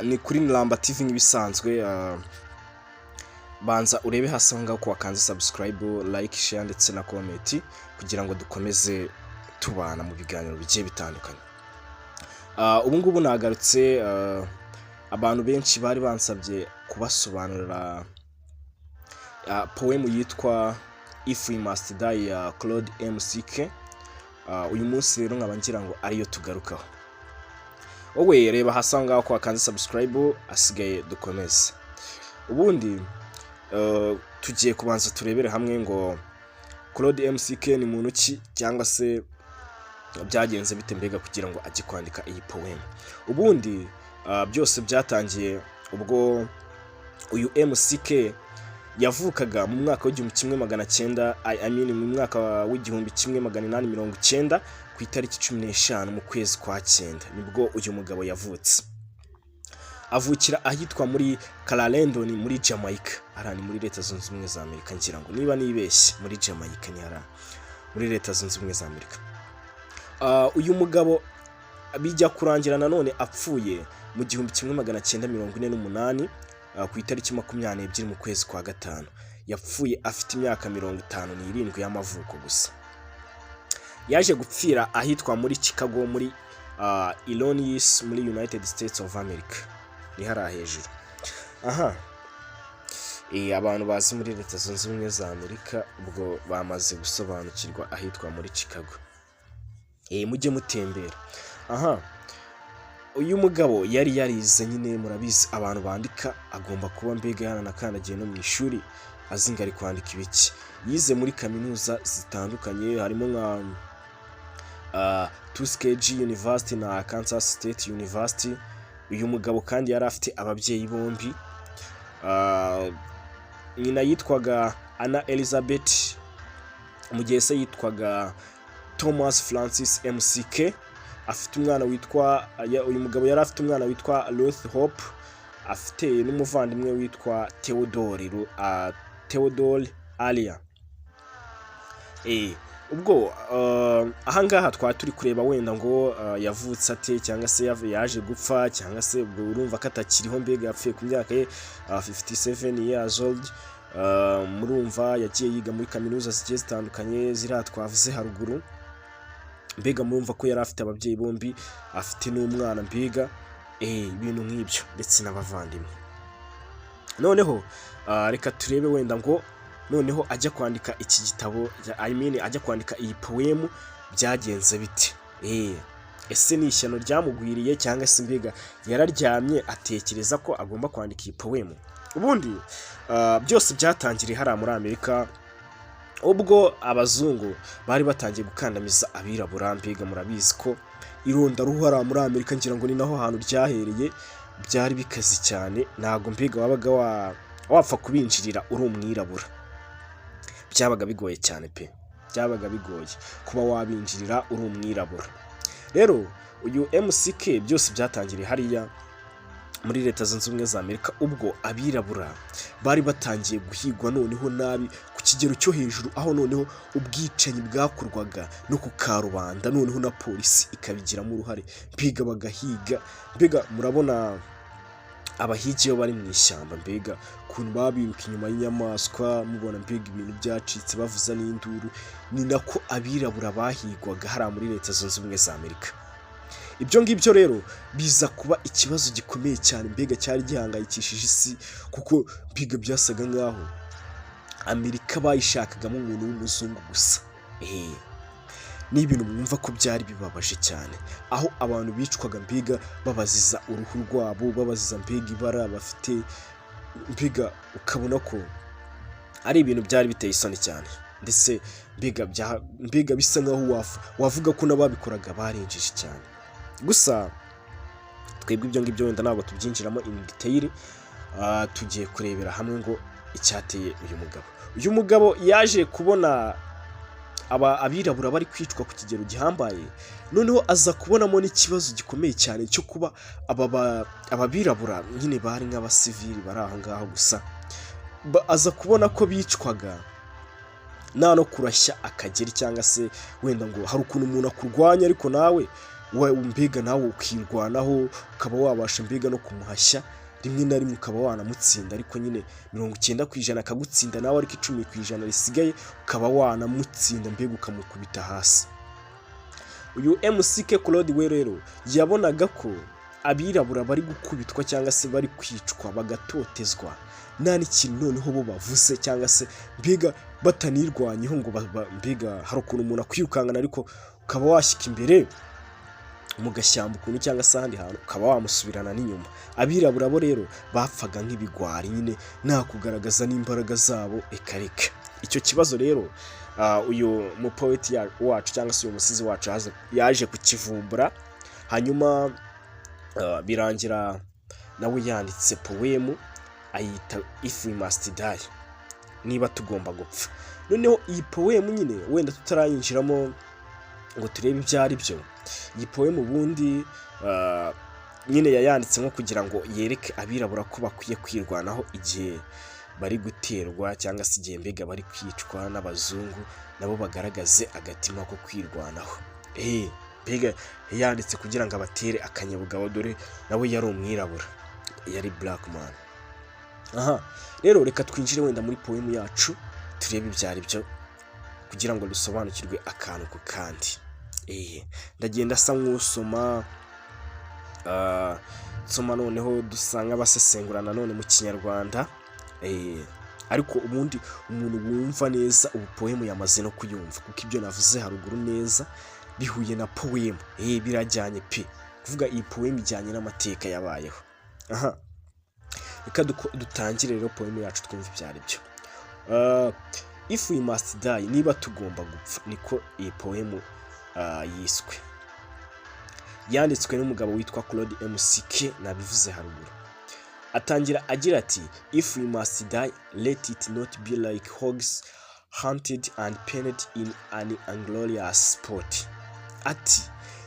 ni kuri Niramba TV nk'ibisanzwe. Banza urebe hasi ngaho ko wakanze subscribe, like, share ndetse na comment kugira ngo dukomeze tubana mu biganiro bigiye bitandukanye. Ubu ngubu nagarutse, abantu benshi bari bansabye kubasobanurira poem yitwa If We Must Die ya Claude MCK. Uyu munsi rero nkaba ngira ngo ariyo tugarukaho. Wowe reba hasi ngaho ko wakanze subscribe, asigaye dukomeze. Ubundi tugiye kubanza turebere hamwe ngo Claude MCK ni muntu ki, cyangwa se byagenze bite mbega kugira ngo ajye kwandika iyi poem. Ubundi byose byatangiye ubwo uyu MCK yavukaga mu mwaka w'1900, mu mwaka w'1890 ku itariki 15 mu kwezi kwa 9 nibwo uyu mugabo yavutse. Avukira ahitwa muri Clarendon muri Jamaica, arani muri leta zunze ubumwe za Amerika, ngira ngo niba nibeshye muri Jamaica ni ara muri leta zunze ubumwe za Amerika. Uyu mugabo bijya kurangira nanone apfuye mu 1948 ku itariki 22 mu kwezi kwa 5. Yapfuye afite imyaka 57 y'amavuko gusa. Yaje gupfira ahitwa muri Chicago muri Illinois muri United States of America, ni hara hejuru. Abantu bazi muri leta zunze ubumwe za Amerika ubwo bamaze gusobanukirwa ahitwa muri Chicago. Mujye mutembera. Uyu mugabo yari yarize, nyine murabizi abantu bandika agomba kuba mbega yaranakandagiye no mu ishuri azinga ari kwandika ibiki. Yize muri kaminuza zitandukanye harimo nka Tuskegee University na Kansas State University. Uyu mugabo kandi yari afite ababyeyi bombi. Nyina yitwaga Anna Elizabeth, mu gihe se yitwaga Thomas Francis MCK. Afite umwana witwa uyu mugabo yari afite umwana witwa Ruth Hope, afite n'umuvandimwe witwa Theodore Alia. Ubwo ahangaha twa turi kureba wenda ngo yavutse ate, cyangwa se yaje gupfa, cyangwa se ubwo urumva katakiriho mbega yapfuye ku myaka ye 57 years old. Murumva yagiye yiga muri kaminuza zigiye zitandukanye zira twavuze haruguru. Mbega murumva ko yari afite ababyeyi bombi, afite n'umwana mbega ibintu nk'ibyo ndetse n'abavandimwe. Noneho reka turebe wenda ngo noneho ajya kwandika iki gitabo, ajya kwandika iyi poem byagenze bite. Ese ni ishyano ryamugwiriye, cyangwa se mbega yararyamye atekereza ko agomba kwandika iyi poem. Ubundi byose byatangiriye hara muri Amerika ubwo abazungu bari batangiye gukandamiza abirabura. Mbega murabizi ko ironda ruhara muri Amerika, ngira ngo ni naho hantu ryahereye. Byari bikazi cyane, ntago mbega wabaga wapfa kubinjirira uri umwirabura. Byabaga bigoye cyane pe, byabaga bigoye kuba wabinjirira uri umwirabura. Rero uyu MCK byose byatangiriye hariya muri leta zunze ubumwe za Amerika ubwo abirabura bari batangiye guhigwa noneho nabi ku kigero cyo hejuru, aho noneho ubwicanyi bwakorwaga no ku karubanda, noneho na polisi ikabigiramo uruhare. Mbega bagahiga, mbega murabona abahigi bari mu ishyamba, mbega kuntu babiruka inyuma y'inyamaswa, mubona mbega ibintu byacitse bavuza n'induru. Ni nako abirabura bahigwaga hara muri leta zunze ubumwe za Amerika. Ibyo ngibyo rero biza kuba ikibazo gikomeye cyane, mbega cyari gihangayikishije isi, kuko mbega byasaga nkaho Amerika bayishakagamo umuntu w'umuzungu gusa. Ni ibintu mwumva ko byari bibabaje cyane, aho abantu bicwaga mbega babaziza uruhu rwabo, babaziza mbega ibara bafite, mbega ukabona ko ari ibintu byari biteye isoni cyane. Ndetse mbega bisa nkaho wavuga ko n'ababikoraga barengeje cyane. Gusa twebwe ibyo ngibyo wenda ntabwo tubyinjiramo in detail. Tugiye kurebera hamwe ngo icyateye uyu mugabo. Uyu mugabo yaje kubona abirabura bari kwicwa ku kigero gihambaye, noneho aza kubonamo n'ikibazo gikomeye cyane cyo kuba ababirabura nyine bari nk'abasivili bari aho ngaho gusa. Aza kubona ko bicwaga nta no kurashya akageri, cyangwa se wenda ngo hari ukuntu umuntu akurwanya ariko nawe mbega nawe ukirwanaho ukaba wabasha mbega no kumuhashya rimwe na rimwe ukaba wanamutsinda, ariko nyine 90% akagutsinda nawe ariko 10% risigaye ukaba wanamutsinda mbega ukamukubita hasi. Uyu MCK Claude we rero yabonaga ko abirabura bari gukubitwa cyangwa se bari kwicwa bagatotezwa nta n'ikintu noneho bo bavuze cyangwa se mbega batanirwanyeho ngo mbega hari ukuntu umuntu akwirukangana ariko ukaba washyika imbere mu gashyamba ukuntu cyangwa se ahandi hantu ukaba wamusubirana n'inyuma. Abirabura bo rero bapfaga nk'ibigwari nyine nta kugaragaza n'imbaraga zabo ekareka. Icyo kibazo rero uyu mu poet wacu cyangwa se uyu musizi wacu yaje kukivumbura, hanyuma birangira nawe yanditse poem ayita If We Must Die, niba tugomba gupfa. Noneho iyi poem nyine wenda tutarayinjiramo ngo turebe ibyo ari byo, iyi poem ubundi nyine yayanditse nko kugira ngo yereke abirabura ko bakwiye kwirwanaho igihe bari guterwa cyangwa se igihe mbega bari kwicwa n'abazungu, nabo bagaragaze agatima ko kwirwanaho. Mbega yanditse kugira ngo abatere akanyabugabo, dore nawe yari umwirabura, yari black man. Rero reka twinjire wenda muri poem yacu turebe ibyo ari byo kugira ngo dusobanukirwe akantu ku kandi. Ndagenda asa nk'usoma noneho dusanga abasesengura nanone mu Kinyarwanda, ariko ubundi umuntu wumva neza ubu poem yamaze no kuyumva, kuko ibyo navuze haruguru neza bihuye na poem, birajyanye pe, kuvuga iyi poem ijyanye n'amateka yabayeho. Reka dutangire rero poem yacu twumva ibyo ari byo. If we must die, niba tugomba gupfa, niko iyi poem yiswe. Yanditswe n'umugabo witwa Claude MCK nabivuze haruguru. Atangira agira ati if we must die, let it not be like hogs hunted and painted in an inglorious spot. Ati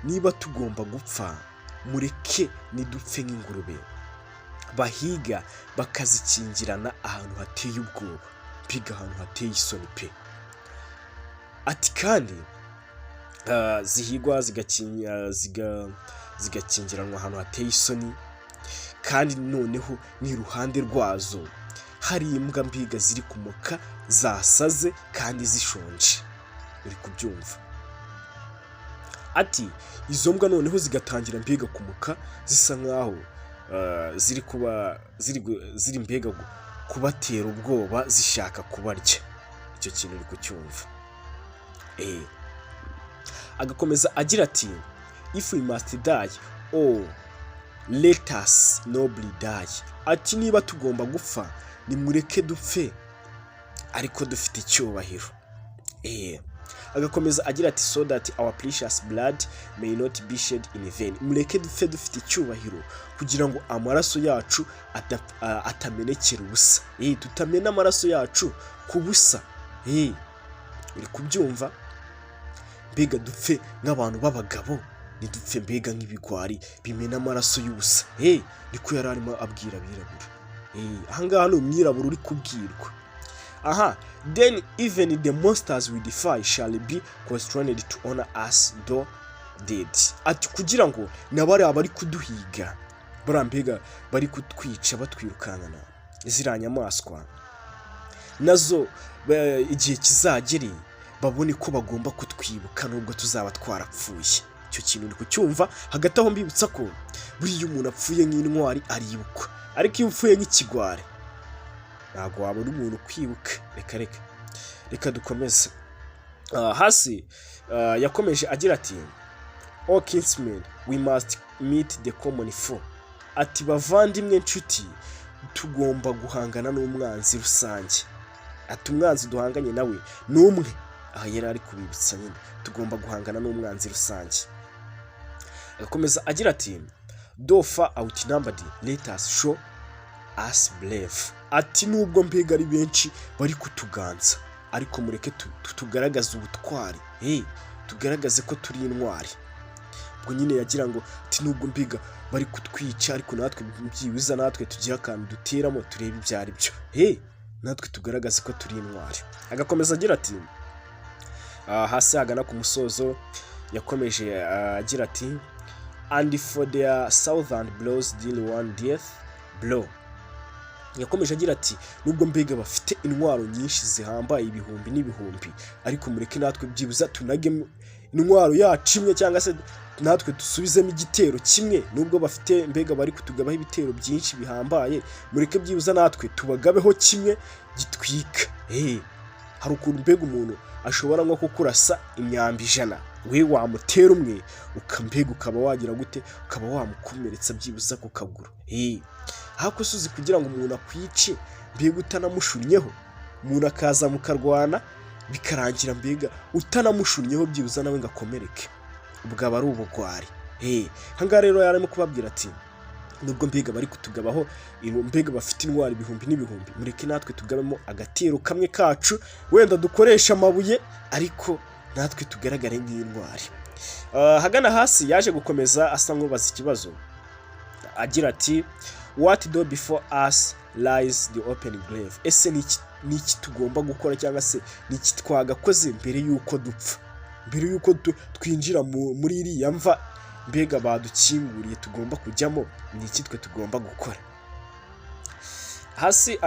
niba tugomba gupfa, mureke nidupfe nk'ingurube bahiga bakazikingirana ahantu hateye ubwoba, mpiga ahantu hateye isoni pe. Ati kandi zihigwa zigakingiranwa ahantu hateye isoni, kandi noneho ni iruhande rwazo hari imbwa mbiga ziri kumuka zasaze kandi zishonje. Uri kubyumva? Ati izo mbwa noneho zigatangira mbiga kumuka zisa nkaho ziri mbega kubatera ubwoba zishaka kubarya. Icyo kintu uri kucyumva? Agakomeza agira ati if we must die, oh let us nobly die. Ati niba tugomba gupfa, nimureke dupfe ariko dufite icyubahiro. Agakomeza agira ati so that our precious blood may not be shed in vain. Mureke dupfe dufite icyubahiro kugira ngo amaraso yacu atamenekera ubusa. Tutamena amaraso yacu ku busa. Uri kubyumva? Mbega dupfe nk'abantu b'abagabo, nidupfe mbega nk'ibigwari bimena amaraso y'ubusa. Niko yari arimo abwira abirabura. Ahangaha ni umwirabura uri kubwirwa. Then even the monsters we defy shall be constrained to honor us though dead. Ati kugira ngo nabari abari kuduhiga, barambega bari kutwica batwirukankana, ziriya nyamaswa nazo igihe kizagere babone ko bagomba kutwibuka nubwo tuzaba twarapfuye. Icyo kintu uri kucyumva? Hagati aho mbibutsa ko buriya umuntu apfuye nk'intwari aribukwa, ariko iyo upfuye nk'ikigwari ntabwo wabona umuntu kwibuka. Reka dukomeze. Hasi yakomeje agira ati all kinsmen we must meet the common foe. Ati bavandimwe nshuti, tugomba guhangana n'umwanzi rusange. Ati umwanzi duhanganye nawe n'umwe. Yari ari kubibutsa nyine tugomba guhangana n'umwanzi rusange. Agakomeza agira ati though far outnumbered, let us show us brave. Ati nubwo mbega ari benshi bari kutuganza, ariko mureke tugaragaze ubutwari. Tugaragaze ko turi intwari. Ubwo nyine yagira ngo ati nubwo mbega bari kutwica, ariko natwe byibuza natwe tugira akantu duteramo turebe ibyo ari byo. Natwe tugaragaze ko turi intwari. Agakomeza agira ati hasi hagana ku musozo yakomeje agira ati and for their southern blows deal one death blow. Yakomeje agira ati nubwo mbega bafite intwaro nyinshi zihambaye ibihumbi n'ibihumbi, ariko mureke natwe byibuza tunage intwaro yacu imwe, cyangwa se natwe dusubizemo igitero kimwe. Nubwo bafite mbega bari kutugabaho ibitero byinshi bihambaye, mureke byibuza natwe tubagabeho kimwe gitwika. Hari ukuntu mbega umuntu ashobora nko kukurasa imyambi 100, we wamutera umwe ukambega ukaba wagira gute, ukaba wamukomeretsa byibuza ku kaguru. Hako suzi kugira ngo umuntu akwice mbega utanamushunnyeho, umuntu akaza mukarwana bikarangira mbega utanamushunnyeho byibuza nawe ngakomereke, ubwo ari ubugwari. Hanga rero yarimo kubabwira ati nubwo mbega bari kutugabaho mbega bafite intwari ibihumbi n'ibihumbi, mureke natwe tugabemo agatero kamwe kacu, wenda dukoresha amabuye ariko natwe tugaragare nk'intwari. Hagana hasi yaje gukomeza asa nk'ubaza ikibazo agira ati what do before us lies the open grave. Ese niki tugomba gukora, cyangwa se niki twagakoze mbere yuko dupfa, mbere yuko twinjira muri iriya mva mbega badukinguriye tugomba kujyamo, niki twe tugomba gukora. Hasi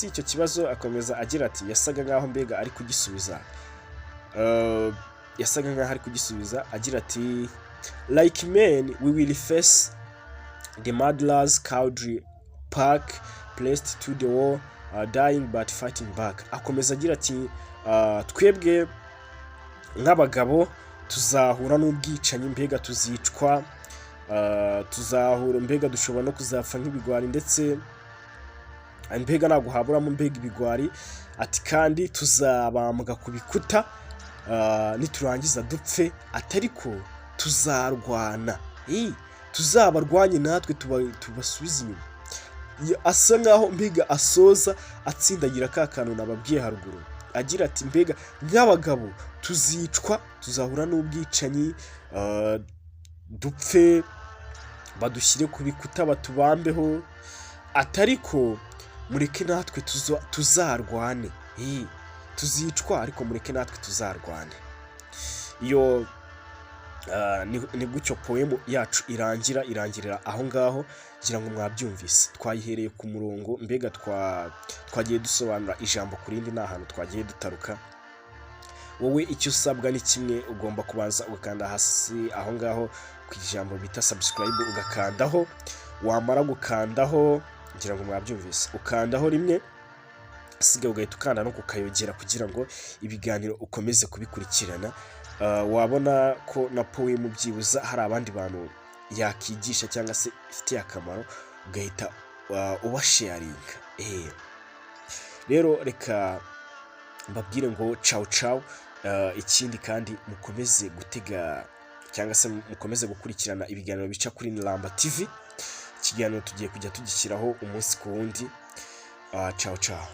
icyo kibazo akomeza agira ati yasaga nkaho mbega ari kugisubiza, agira ati like men we will face the murderers cowardly pack placed to the wall, dying but fighting back. Akomeza agira ati twebwe nk'abagabo tuzahura n'ubwicanyi, mbega tuzicwa, tuzahura mbega dushobora no kuzapfa nk'ibigwari, ndetse mbega ntabwo haburamo mbega ibigwari. Ati kandi tuzabambwa ku bikuta niturangiza dupfe, atariko tuzarwana, tuzabarwanye natwe tubasubiza inyuma. Asa nkaho mbega asoza atsindagira ka kantu nababwiye haruguru, agira ati mbega nk'abagabo tuzicwa, tuzahura n'ubwicanyi, dupfe, badushyire ku bikuta batubambeho, atariko mureke natwe tuzarwane. Tuzicwa ariko mureke natwe tuzarwane. Iyo ni gutyo poemu yacu irangirira aho ngaho, ngira ngo mwabyumvise. Twayihereye ku murongo mbega twagiye dusobanura ijambo ku rindi, nta hantu twagiye dutaruka. Wowe icyo usabwa ni kimwe, ugomba kubanza ugakanda hasi aho ngaho ku ijambo bita subscribe, ugakandaho. Wamara gukandaho, ngira ngo mwabyumvise, ukandaho rimwe, asigaye ugahita ukanda no kukayogera kugira ngo ibiganiro ukomeze kubikurikirana. Wabona ko na poemu byibuza hari abandi bantu yakigisha cyangwa se ifitiye akamaro, ugahita ubasharinga. Rero reka mbabwire ngo ciao ciao. Ikindi kandi mukomeze gutega cyangwa se mukomeze gukurikirana ibiganiro bica kuri Niramba TV. Ikiganiro tugiye kujya tugishyiraho umunsi ku wundi. Ciao ciao.